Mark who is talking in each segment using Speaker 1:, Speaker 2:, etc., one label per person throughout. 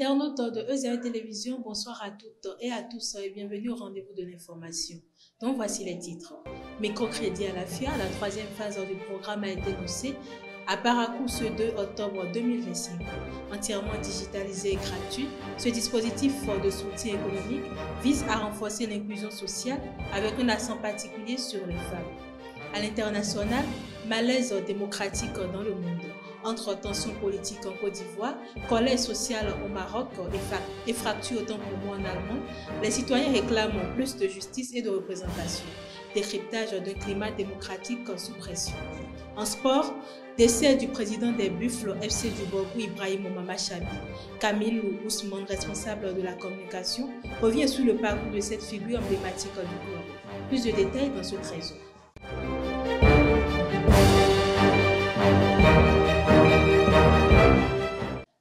Speaker 1: Internautes de EZA Télévision, bonsoir à toutes et à tous et bienvenue au rendez-vous de l'information. Donc voici les titres. Microcrédit à la FIA, la troisième phase du programme a été lancée à Parakou ce 2 octobre 2025. Entièrement digitalisé et gratuit, ce dispositif de soutien économique vise à renforcer l'inclusion sociale avec un accent particulier sur les femmes. À l'international, malaise démocratique dans le monde. Entre tensions politiques en Côte d'Ivoire, colère sociale au Maroc et fractures autant pour moi en Allemagne, les citoyens réclament plus de justice et de représentation. Décryptage d'un climat démocratique sous pression. En sport, décès du président des Buffles FC du Borgou Ibrahim Mamachabi. Camille Ousmane, responsable de la communication, revient sur le parcours de cette figure emblématique du club. Plus de détails dans ce trésor.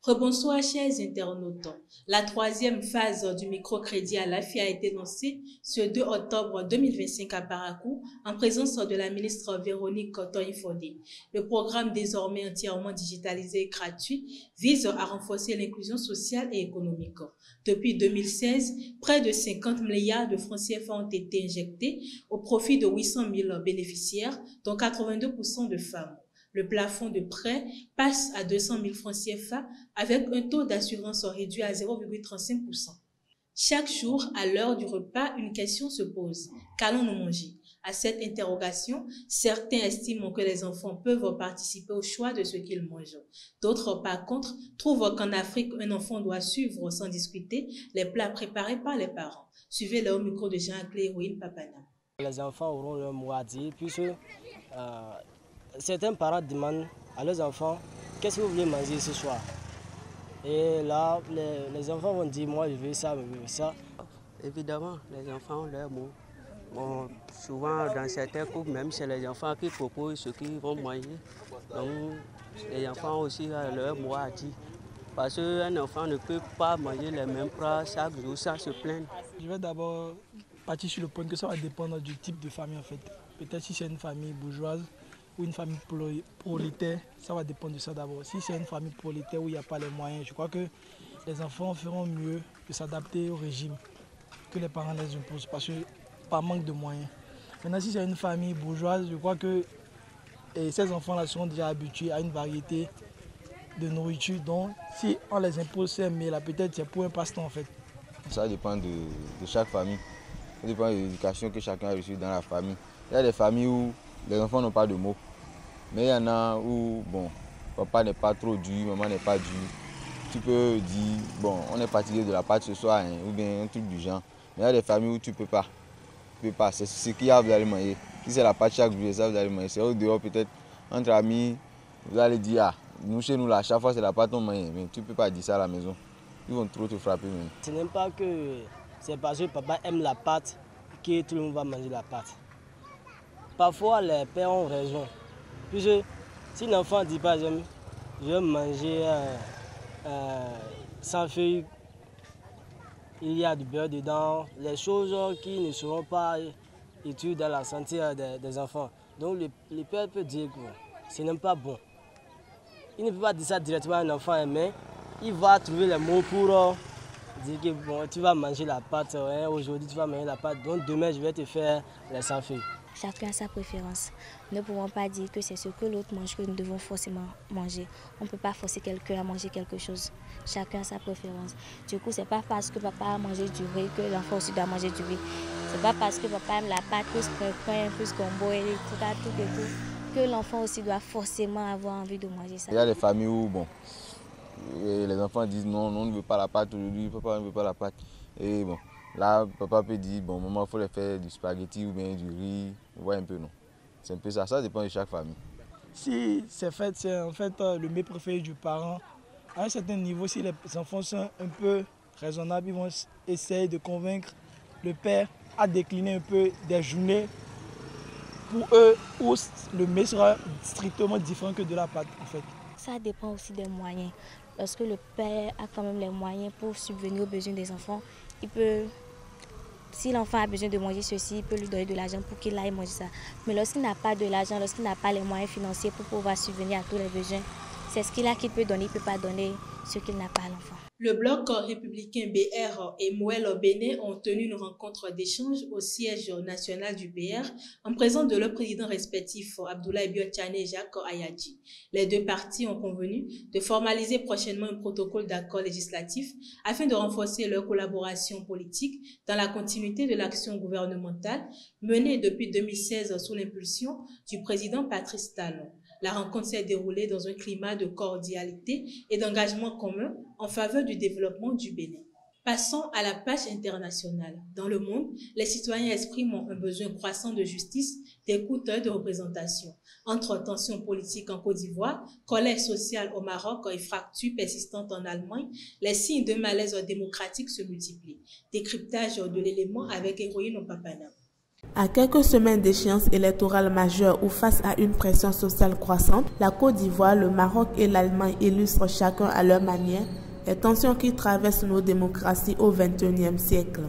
Speaker 1: Rebonsoir chers internautes. La troisième phase du microcrédit à la FIA a été lancée ce 2 octobre 2025 à Parakou en présence de la ministre Véronique Toye-Fondé. Le programme désormais entièrement digitalisé et gratuit vise à renforcer l'inclusion sociale et économique. Depuis 2016, près de 50 milliards de francs CFA ont été injectés au profit de 800 000 bénéficiaires, dont 82% de femmes. Le plafond de prêt passe à 200 000 francs CFA avec un taux d'assurance réduit à 0,35%. Chaque jour, à l'heure du repas, une question se pose. Qu'allons-nous manger? À cette interrogation, certains estiment que les enfants peuvent participer au choix de ce qu'ils mangent. D'autres, par contre, trouvent qu'en Afrique, un enfant doit suivre sans discuter les plats préparés par les parents. Suivez-le au micro de Jean-Claude Héroïne Papana.
Speaker 2: Les enfants auront leur mot à dire puisque certains parents demandent à leurs enfants qu'est-ce que vous voulez manger ce soir. Et là, les enfants vont dire moi je veux ça, je veux ça.
Speaker 3: Évidemment, les enfants ont leur mot. Bon, souvent dans certains couples, même c'est les enfants qui proposent ce qu'ils vont manger. Donc les enfants aussi ont leur mot à dire. Parce qu'un enfant ne peut pas manger les mêmes plats chaque jour sans se plaindre.
Speaker 4: Je vais d'abord partir sur le point que ça va dépendre du type de famille en fait. Peut-être si c'est une famille bourgeoise ou une famille prolétaire, ça va dépendre de ça d'abord. Si c'est une famille prolétaire où il n'y a pas les moyens, je crois que les enfants feront mieux de s'adapter au régime que les parents les imposent parce que par manque de moyens. Maintenant, si c'est une famille bourgeoise, je crois que ces enfants-là seront déjà habitués à une variété de nourriture. Donc, si on les impose ces mets-là, peut-être c'est pour un passe-temps en fait.
Speaker 5: Ça dépend de chaque famille. Ça dépend de l'éducation que chacun a reçue dans la famille. Il y a des familles où les enfants n'ont pas de mots. Mais il y en a où, bon, papa n'est pas trop dur, maman n'est pas dur. Tu peux dire, bon, on est fatigué de la pâte ce soir, hein, ou bien un truc du genre. Mais il y a des familles où tu ne peux pas. C'est ce qu'il y a, vous allez manger. Si c'est la pâte chaque jour, ça vous allez manger. C'est au dehors peut-être, entre amis, vous allez dire, ah, nous chez nous, là, chaque fois c'est la pâte on mange. Mais tu ne peux pas dire ça à la maison. Ils vont trop te frapper même.
Speaker 2: Ce n'est pas que c'est parce que papa aime la pâte que tout le monde va manger la pâte. Parfois, les pères ont raison. Puisque si l'enfant dit par exemple, je vais manger sans feuilles, il y a du beurre dedans, les choses qui ne seront pas utiles dans la santé des enfants. Donc le père peut dire que ce n'est pas bon. Il ne peut pas dire ça directement à un enfant, mais il va trouver les mots pour dire que bon, tu vas manger la pâte, hein, aujourd'hui tu vas manger la pâte, donc demain je vais te faire les sans feuilles.
Speaker 6: Chacun a sa préférence. Nous ne pouvons pas dire que c'est ce que l'autre mange que nous devons forcément manger. On ne peut pas forcer quelqu'un à manger quelque chose. Chacun a sa préférence. Du coup, ce n'est pas parce que papa a mangé du riz que l'enfant aussi doit manger du riz. Ce n'est pas parce que papa aime la pâte, plus pain, plus combo, et tout, que l'enfant aussi doit forcément avoir envie de manger ça.
Speaker 5: Il y a des familles où, bon, les enfants disent non, on ne veut pas la pâte aujourd'hui, papa ne veut pas la pâte. Et bon. Là, papa peut dire, bon, maman, il faut les faire du spaghetti ou bien du riz. Vous voyez un peu, non? C'est un peu ça, ça dépend de chaque famille.
Speaker 4: Si c'est en fait le mets préféré du parent, à un certain niveau, si les enfants sont un peu raisonnables, ils vont essayer de convaincre le père à décliner un peu des journées pour eux où le mets sera strictement différent que de la pâte, en fait.
Speaker 6: Ça dépend aussi des moyens. Lorsque le père a quand même les moyens pour subvenir aux besoins des enfants, il peut, si l'enfant a besoin de manger ceci, il peut lui donner de l'argent pour qu'il aille manger ça. Mais lorsqu'il n'a pas de l'argent, lorsqu'il n'a pas les moyens financiers pour pouvoir subvenir à tous les besoins, c'est ce qu'il a qu'il peut donner, il ne peut pas donner. ce qu'il n'a pas à l'enfant.
Speaker 1: Le bloc républicain BR et Mouel Bénin ont tenu une rencontre d'échange au siège national du BR en présence de leurs présidents respectifs Abdoulaye Biotchane et Jacques Ayadji. Les deux parties ont convenu de formaliser prochainement un protocole d'accord législatif afin de renforcer leur collaboration politique dans la continuité de l'action gouvernementale menée depuis 2016 sous l'impulsion du président Patrice Talon. La rencontre s'est déroulée dans un climat de cordialité et d'engagement commun en faveur du développement du Bénin. Passons à la page internationale. Dans le monde, les citoyens expriment un besoin croissant de justice, d'écoute et de représentation. Entre tensions politiques en Côte d'Ivoire, colère sociale au Maroc et fractures persistantes en Allemagne, les signes de malaise démocratique se multiplient. Décryptage de l'élément avec Héroïne Papana.
Speaker 7: À quelques semaines d'échéance électorale majeure ou face à une pression sociale croissante, la Côte d'Ivoire, le Maroc et l'Allemagne illustrent chacun à leur manière les tensions qui traversent nos démocraties au XXIe siècle.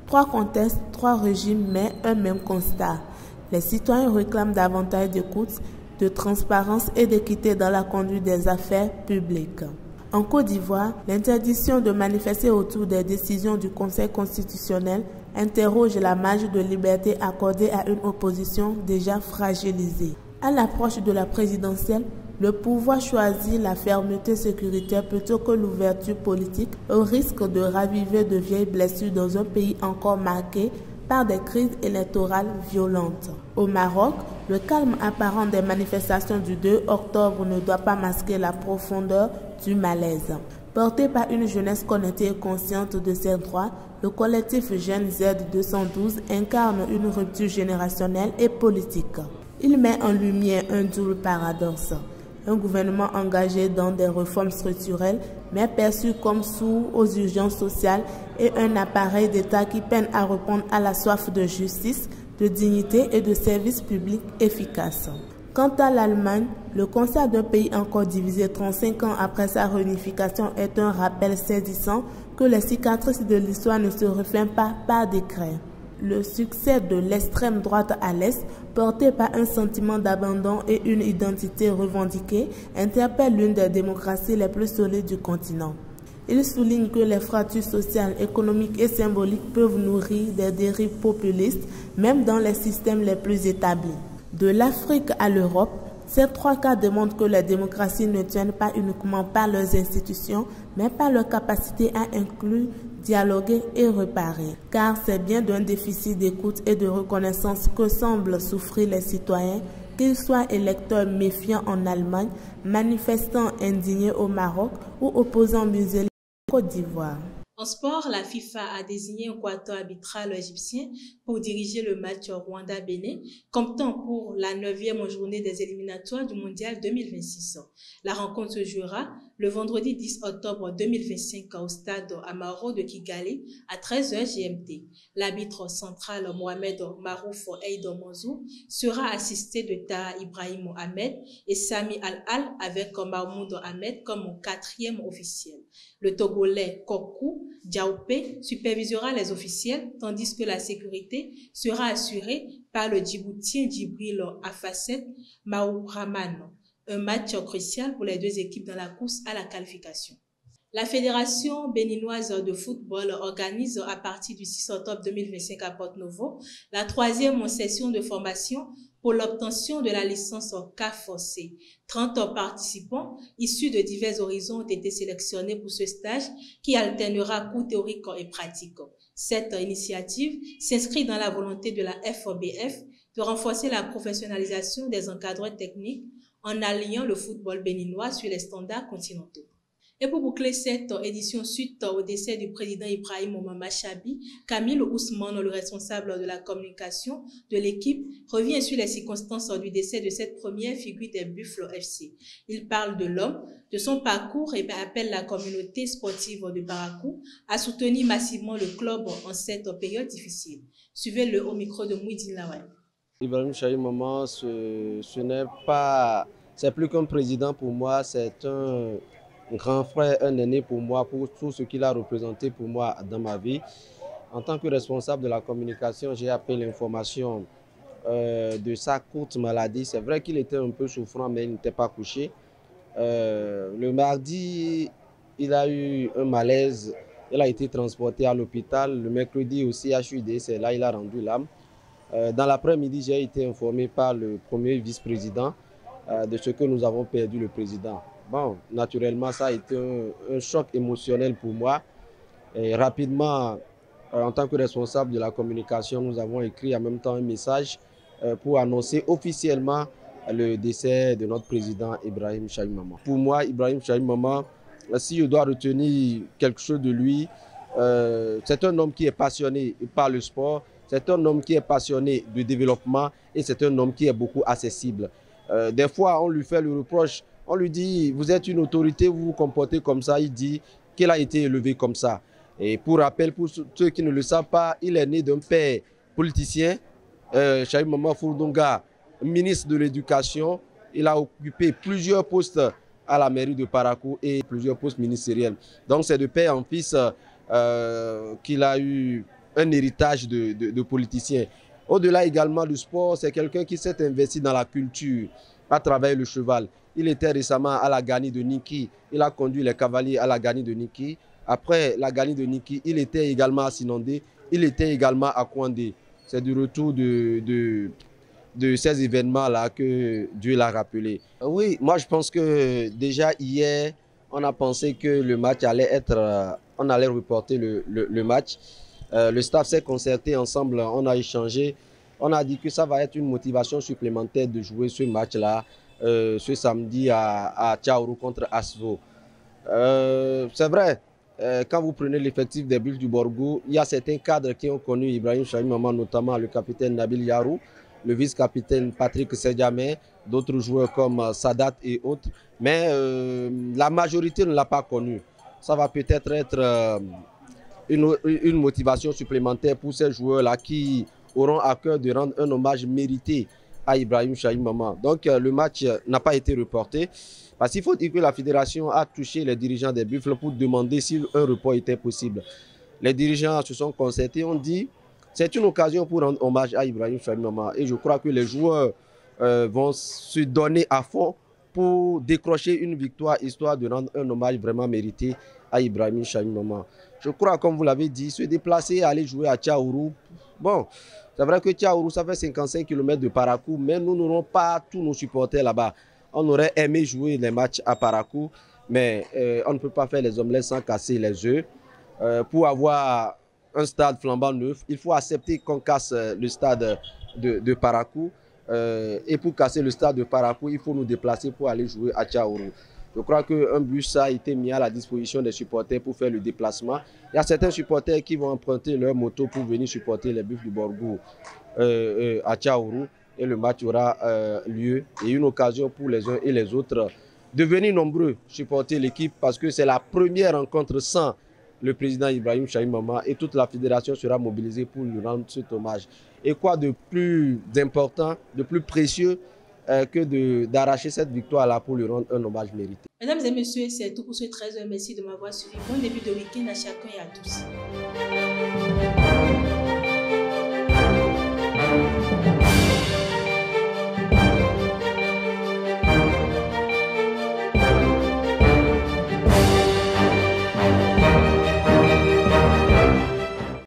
Speaker 7: Trois contextes, trois régimes, mais un même constat. Les citoyens réclament davantage d'écoute, de transparence et d'équité dans la conduite des affaires publiques. En Côte d'Ivoire, l'interdiction de manifester autour des décisions du Conseil constitutionnel interroge la marge de liberté accordée à une opposition déjà fragilisée. À l'approche de la présidentielle, le pouvoir choisit la fermeté sécuritaire plutôt que l'ouverture politique, au risque de raviver de vieilles blessures dans un pays encore marqué par des crises électorales violentes. Au Maroc, le calme apparent des manifestations du 2 octobre ne doit pas masquer la profondeur du malaise. Porté par une jeunesse connectée et consciente de ses droits, le collectif Jeunes Z212 incarne une rupture générationnelle et politique. Il met en lumière un double paradoxe. Un gouvernement engagé dans des réformes structurelles, mais perçu comme sourd aux urgences sociales, et un appareil d'État qui peine à répondre à la soif de justice, de dignité et de services publics efficaces. Quant à l'Allemagne, le constat d'un pays encore divisé 35 ans après sa réunification est un rappel saisissant que les cicatrices de l'histoire ne se referment pas par décret. Le succès de l'extrême droite à l'Est, porté par un sentiment d'abandon et une identité revendiquée, interpelle l'une des démocraties les plus solides du continent. Il souligne que les fractures sociales, économiques et symboliques peuvent nourrir des dérives populistes, même dans les systèmes les plus établis. De l'Afrique à l'Europe, ces trois cas démontrent que les démocraties ne tiennent pas uniquement par leurs institutions, mais par leur capacité à inclure, dialoguer et réparer. Car c'est bien d'un déficit d'écoute et de reconnaissance que semblent souffrir les citoyens, qu'ils soient électeurs méfiants en Allemagne, manifestants indignés au Maroc ou opposants musulmans en Côte d'Ivoire.
Speaker 1: En sport, la FIFA a désigné un quatuor arbitral égyptien pour diriger le match Rwanda-Bénin, comptant pour la 9e journée des éliminatoires du Mondial 2026. La rencontre se jouera le vendredi 10 octobre 2025 au stade Amahoro de Kigali à 13h GMT. L'arbitre central Mohamed Marouf Eid Mansour sera assisté de Taha Ibrahim Ahmed et Sami Al-Al avec Mahmoud Ahmed comme 4e officiel. Le Togolais Kokou Diaoupé supervisera les officiels, tandis que la sécurité sera assurée par le Djiboutien Djibril Afasset Maouraman. Un match crucial pour les deux équipes dans la course à la qualification. La Fédération béninoise de football organise à partir du 6 octobre 2025 à Porto-Novo la 3e session de formation pour l'obtention de la licence CAF-C. 30 participants issus de divers horizons ont été sélectionnés pour ce stage qui alternera cours théoriques et pratiques. Cette initiative s'inscrit dans la volonté de la FBF de renforcer la professionnalisation des encadreurs techniques en alliant le football béninois sur les standards continentaux. Et pour boucler cette édition suite au décès du président Ibrahim Omama Chabi, Camille Ousmane, le responsable de la communication de l'équipe, revient sur les circonstances du décès de cette première figure des Buffles FC. Il parle de l'homme, de son parcours et appelle la communauté sportive de Barakou à soutenir massivement le club en cette période difficile. Suivez-le au micro de Mouidine Lawal.
Speaker 8: Ibrahim Chabi Maman, ce n'est pas, c'est plus qu'un président pour moi, c'est un grand frère, un aîné pour moi, pour tout ce qu'il a représenté pour moi dans ma vie. En tant que responsable de la communication, j'ai appris l'information de sa courte maladie. C'est vrai qu'il était un peu souffrant, mais il n'était pas couché. Le mardi il a eu un malaise. Il a été transporté à l'hôpital. Le mercredi aussi, HUD, c'est là il a rendu l'âme. Dans l'après-midi, j'ai été informé par le premier vice-président de ce que nous avons perdu le président. Bon, naturellement, ça a été un choc émotionnel pour moi. Et rapidement, en tant que responsable de la communication, nous avons écrit en même temps un message pour annoncer officiellement le décès de notre président Ibrahim Chahim Maman. Pour moi, Ibrahim Chahim Maman, si je dois retenir quelque chose de lui, c'est un homme qui est passionné par le sport, c'est un homme qui est passionné de développement et c'est un homme qui est beaucoup accessible. Des fois, on lui fait le reproche, on lui dit, vous êtes une autorité, vous vous comportez comme ça. Il dit qu'il a été élevé comme ça. Et pour rappel, pour ceux qui ne le savent pas, il est né d'un père politicien, Chahim Maman Fourdonga, ministre de l'Éducation. Il a occupé plusieurs postes à la mairie de Parakou et plusieurs postes ministériels. Donc c'est de père en fils qu'il a eu un héritage de politicien. Au-delà également du sport, c'est quelqu'un qui s'est investi dans la culture à travers le cheval. Il était récemment à la Gani de Niki. Il a conduit les cavaliers à la Gani de Niki. Après la Gani de Niki, il était également à Sinandé. Il était également à Kouandé. C'est du retour de ces événements-là que Dieu l'a rappelé. Oui, moi je pense que déjà hier, on a pensé que le match allait être... on allait reporter le match. Le staff s'est concerté ensemble, on a échangé. On a dit que ça va être une motivation supplémentaire de jouer ce match-là ce samedi à Tchaourou contre Asvo. C'est vrai, quand vous prenez l'effectif des Buffles du Borgou, il y a certains cadres qui ont connu Ibrahim Chahim Maman, notamment le capitaine Nabil Yarou, le vice-capitaine Patrick Sedjamé, d'autres joueurs comme Sadat et autres. Mais la majorité ne l'a pas connu. Ça va peut-être être une motivation supplémentaire pour ces joueurs-là qui auront à cœur de rendre un hommage mérité à Ibrahim Chahim Maman. Donc le match n'a pas été reporté. Parce qu'il faut dire que la fédération a touché les dirigeants des Buffles pour demander si un report était possible. Les dirigeants se sont concertés, ont dit c'est une occasion pour rendre hommage à Ibrahim Chahim Maman. Et je crois que les joueurs vont se donner à fond pour décrocher une victoire, histoire de rendre un hommage vraiment mérité à Ibrahim Chahim Maman. Je crois, comme vous l'avez dit, se déplacer, aller jouer à Tchaourou. Bon, c'est vrai que Tchaourou, ça fait 55 km de Parakou, mais nous n'aurons pas tous nos supporters là-bas. On aurait aimé jouer les matchs à Parakou, mais on ne peut pas faire les omelettes sans casser les œufs. Pour avoir un stade flambant neuf, il faut accepter qu'on casse le stade de Parakou. Et pour casser le stade de Parakou, il faut nous déplacer pour aller jouer à Tchaourou. Je crois qu'un bus a été mis à la disposition des supporters pour faire le déplacement. Il y a certains supporters qui vont emprunter leur moto pour venir supporter les Buffles du Borgou à Tchaourou. Et le match aura lieu. Et une occasion pour les uns et les autres de venir nombreux supporter l'équipe parce que c'est la première rencontre sans le président Ibrahim Chahim Maman et toute la fédération sera mobilisée pour lui rendre cet hommage. Et quoi de plus important, de plus précieux que d'arracher cette victoire-là pour lui rendre un hommage mérité.
Speaker 1: Mesdames et messieurs, c'est tout pour ce 13h. Merci de m'avoir suivi. Bon début de week-end à chacun et à tous.